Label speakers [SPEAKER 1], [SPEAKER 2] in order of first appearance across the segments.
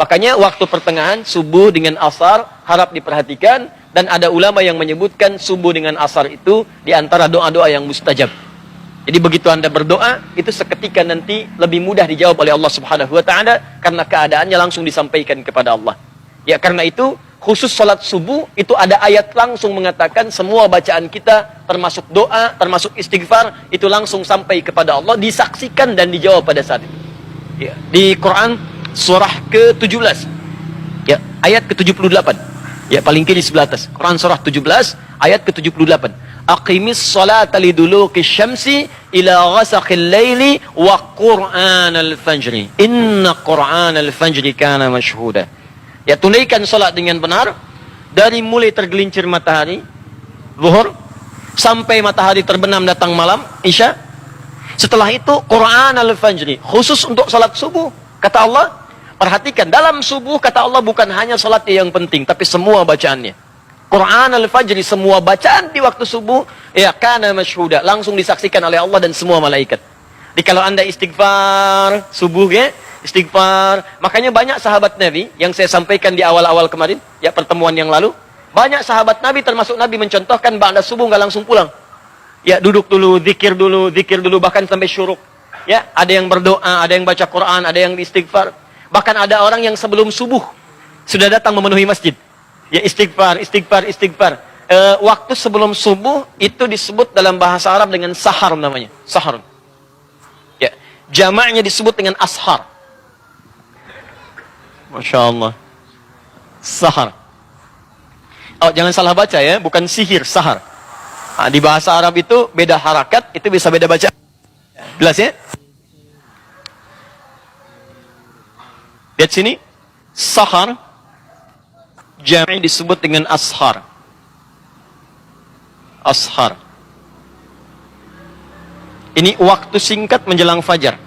[SPEAKER 1] Makanya waktu pertengahan subuh dengan asar harap diperhatikan, dan ada ulama yang menyebutkan subuh dengan asar itu di antara doa-doa yang mustajab. Jadi begitu Anda berdoa, itu seketika nanti lebih mudah dijawab oleh Allah Subhanahu wa taala karena keadaannya langsung disampaikan kepada Allah. Ya, karena itu khusus salat subuh itu ada ayat langsung mengatakan semua bacaan kita termasuk doa, termasuk istighfar itu langsung sampai kepada Allah, disaksikan dan dijawab pada saat itu. Ya, di Quran surah ke-17. Ya, ayat ke-78. Ya, paling kiri sebelah atas. Quran surah 17 ayat ke-78. Aqimis salata liduluqis syamsi ila ghasaqil laili wa qur'anal fajri. Inna qur'anal fajri kana mashhuda. Ya, tunaikan salat dengan benar dari mulai tergelincir matahari zuhur sampai matahari terbenam datang malam isya. Setelah itu qur'anal fajri, khusus untuk salat subuh. Kata Allah, perhatikan, dalam subuh kata Allah bukan hanya salat yang penting, tapi semua bacaannya. Quran al-Fajri, semua bacaan di waktu subuh, ya kana masyhuda, langsung disaksikan oleh Allah dan semua malaikat. Jadi kalau Anda istighfar subuh ya, istighfar. Makanya banyak sahabat Nabi yang saya sampaikan di awal-awal kemarin, ya pertemuan yang lalu, banyak sahabat Nabi termasuk Nabi mencontohkan ba'da subuh nggak langsung pulang. Ya duduk dulu, zikir dulu bahkan sampai syuruk. Ya, ada yang berdoa, ada yang baca Quran, ada yang istighfar. Bahkan ada orang yang sebelum subuh sudah datang memenuhi masjid. Ya, istighfar. Waktu sebelum subuh itu disebut dalam bahasa Arab dengan sahar namanya. Sahar. Ya, jamaknya disebut dengan ashar. Masya Allah. Sahar. Oh, jangan salah baca ya, bukan sihir, sahar. Nah, di bahasa Arab itu beda harakat, itu bisa beda baca. Jelas ya? Lihat sini, sahar jami' disebut dengan ashar. Ashar. Ini waktu singkat menjelang fajar.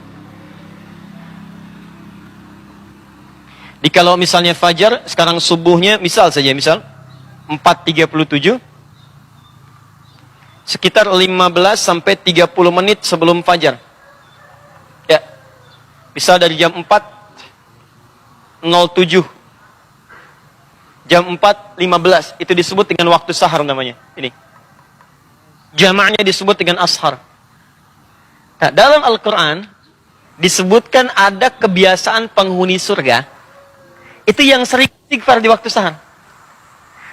[SPEAKER 1] Di kalau misalnya fajar, sekarang subuhnya misal 4.37, sekitar 15 sampai 30 menit sebelum fajar. Ya. Misal dari jam 4.07 jam 4.15 itu disebut dengan waktu sahar namanya. Ini jamaknya disebut dengan ashar. Nah, dalam Al-Quran disebutkan ada kebiasaan penghuni surga itu yang sering istighfar di waktu sahar.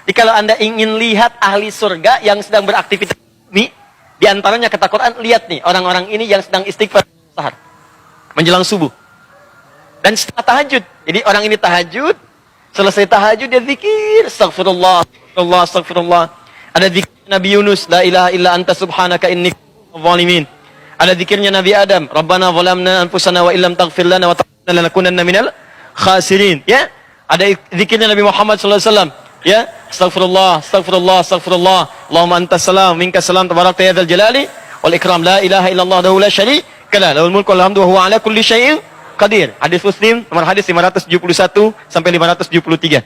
[SPEAKER 1] Jadi kalau Anda ingin lihat ahli surga yang sedang beraktivitas ini, di antaranya kata Quran, lihat nih orang-orang ini yang sedang istighfar sahar menjelang subuh dan setelah tahajud. Jadi orang ini tahajud, selesai tahajud dia zikir, astagfirullah, astagfirullah, astagfirullah. Ada zikir Nabi Yunus, la ilaha illa anta subhanaka inni kuntu minadh-dhalimin. Ada zikirnya Nabi Adam, Rabbana zalamna anfusana wa illam taghfir lana wa tarhamna lanakunanna minal khasirin. Ya, ada zikirnya Nabi Muhammad sallallahu alaihi wasallam, ya, astagfirullah, astagfirullah, astagfirullah. Allahumma antas salam, minkas salam, tabarakta ya dzal jalali wal ikram, la ilaha illallah wahdahu la syarika lah, lahul mulku wal hamdu wa huwa ala kulli syai'in qadir. Hadis Muslim nomor hadis 571 sampai 573.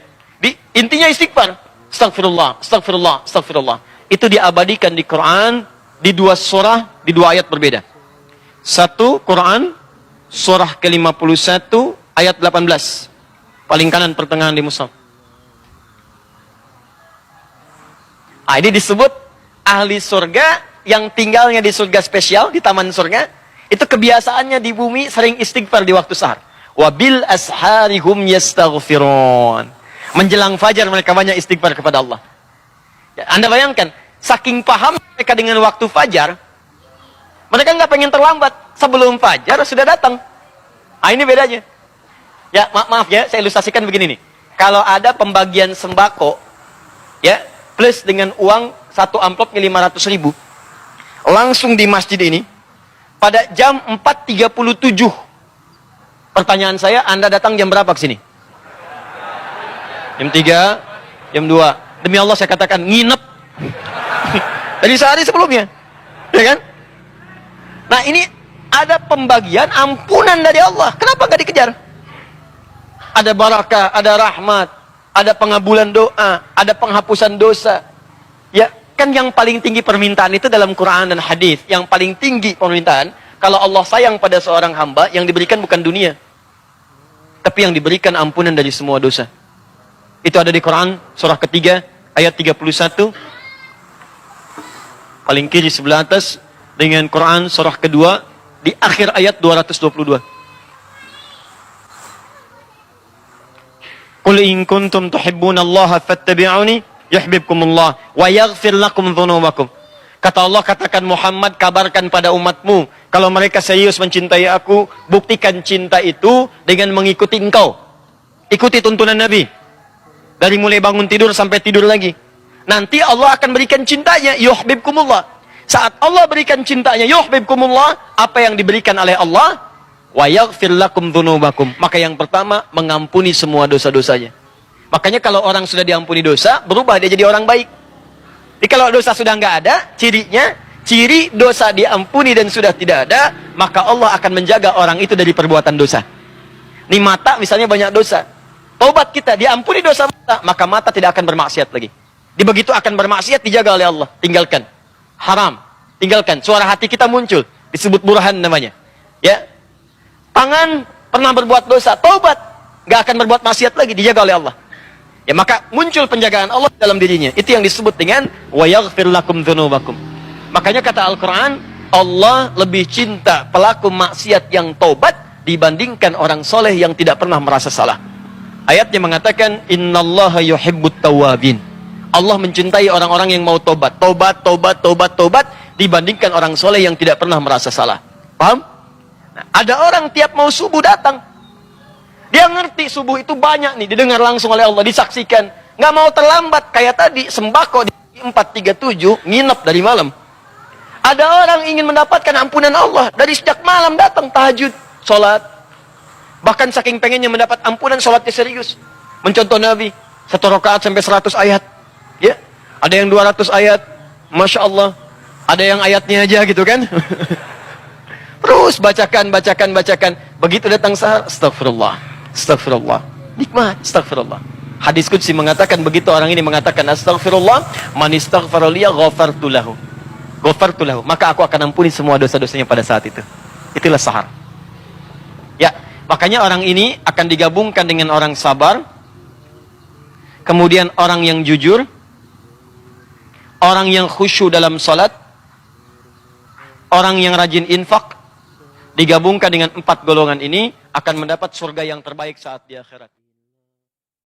[SPEAKER 1] Intinya istighfar. Astagfirullah, astagfirullah, astagfirullah. Itu diabadikan di Quran di dua surah, di dua ayat berbeda. Satu Quran surah ke-51 ayat 18. Paling kanan pertengahan di mushaf. Nah, ini disebut ahli surga yang tinggalnya di surga spesial, di taman surga. Itu kebiasaannya di bumi sering istighfar di waktu sahar. Wabil asharihum yastaghfirun. Menjelang fajar mereka banyak istighfar kepada Allah. Ya, Anda bayangkan, saking paham mereka dengan waktu fajar, mereka nggak pengen terlambat. Sebelum fajar sudah datang. Nah, ini bedanya. Ya, maaf ya, saya ilustrasikan begini nih. Kalau ada pembagian sembako, ya, plus dengan uang satu amplopnya 500.000, langsung di masjid ini, pada jam 4.37. Pertanyaan saya, Anda datang jam berapa ke sini? Jam 3, jam 2. Demi Allah saya katakan, nginep. Dari sehari sebelumnya. Ya kan? Nah, ini ada pembagian ampunan dari Allah. Kenapa nggak dikejar? Ada barakah, ada rahmat, ada pengabulan doa, ada penghapusan dosa. Ya, kan yang paling tinggi permintaan itu dalam Quran dan hadis. Yang paling tinggi permintaan, kalau Allah sayang pada seorang hamba, yang diberikan bukan dunia. tapi yang diberikan ampunan dari semua dosa. Itu ada di Quran surah ketiga ayat 31. Paling kiri sebelah atas, dengan Quran surah kedua di akhir ayat 222. Qul in kuntum tuhibbunallaha fattabi'uni yuhibbukumullah wa yaghfir lakum dzunubakum. Kata Allah, katakan Muhammad, kabarkan pada umatmu, kalau mereka serius mencintai aku, buktikan cinta itu dengan mengikuti engkau. Ikuti tuntunan Nabi. Dari mulai bangun tidur sampai tidur lagi. Nanti Allah akan berikan cintanya, yuhibbukumullah. Saat Allah berikan cintanya, yuhibbukumullah, apa yang diberikan oleh Allah? Wa yaghfir lakum dzunubakum. Maka yang pertama, mengampuni semua dosa-dosanya. Makanya kalau orang sudah diampuni dosa, berubah dia jadi orang baik. Jadi kalau dosa sudah nggak ada, cirinya, ciri dosa diampuni dan sudah tidak ada, maka Allah akan menjaga orang itu dari perbuatan dosa. Nih mata misalnya banyak dosa. Taubat kita, diampuni dosa mata, maka mata tidak akan bermaksiat lagi. Di begitu akan bermaksiat, dijaga oleh Allah. Tinggalkan. Haram. Tinggalkan. Suara hati kita muncul. Disebut burhan namanya. Ya. Tangan pernah berbuat dosa, taubat. Nggak akan berbuat maksiat lagi, dijaga oleh Allah. Ya, maka muncul penjagaan Allah dalam dirinya. Itu yang disebut dengan wa yaghfir lakum dzunubakum. Makanya kata Al-Quran, Allah lebih cinta pelaku maksiat yang taubat dibandingkan orang soleh yang tidak pernah merasa salah. Ayatnya mengatakan, innallaha yuhibbut tawwabin. Allah mencintai orang-orang yang mau tobat. Tobat dibandingkan orang soleh yang tidak pernah merasa salah. Paham? Nah, ada orang tiap mau subuh datang. Dia ngerti subuh itu banyak nih, didengar langsung oleh Allah, disaksikan. Nggak mau terlambat, kayak tadi, sembako di 437, nginep dari malam. Ada orang ingin mendapatkan ampunan Allah, dari sejak malam datang tahajud, sholat. Bahkan saking pengennya mendapat ampunan, sholatnya serius. Mencontoh Nabi, 1 rakaat sampai 100 ayat. Ya, ada yang 200 ayat, Masya Allah. Ada yang ayatnya aja gitu kan. Terus bacakan. Begitu datang sahar, astagfirullah. Astagfirullah. Nikmat, astagfirullah. Hadis qudsi mengatakan, begitu orang ini mengatakan astagfirullah, man istaghfara liya ghafartu lahu. Ghafartu lahu. Maka aku akan ampuni semua dosa-dosanya pada saat itu. Itulah sahar. Ya, makanya orang ini akan digabungkan dengan orang sabar, kemudian orang yang jujur, orang yang khusyuk dalam salat, orang yang rajin infak, digabungkan dengan 4 golongan ini akan mendapat surga yang terbaik saat di akhirat.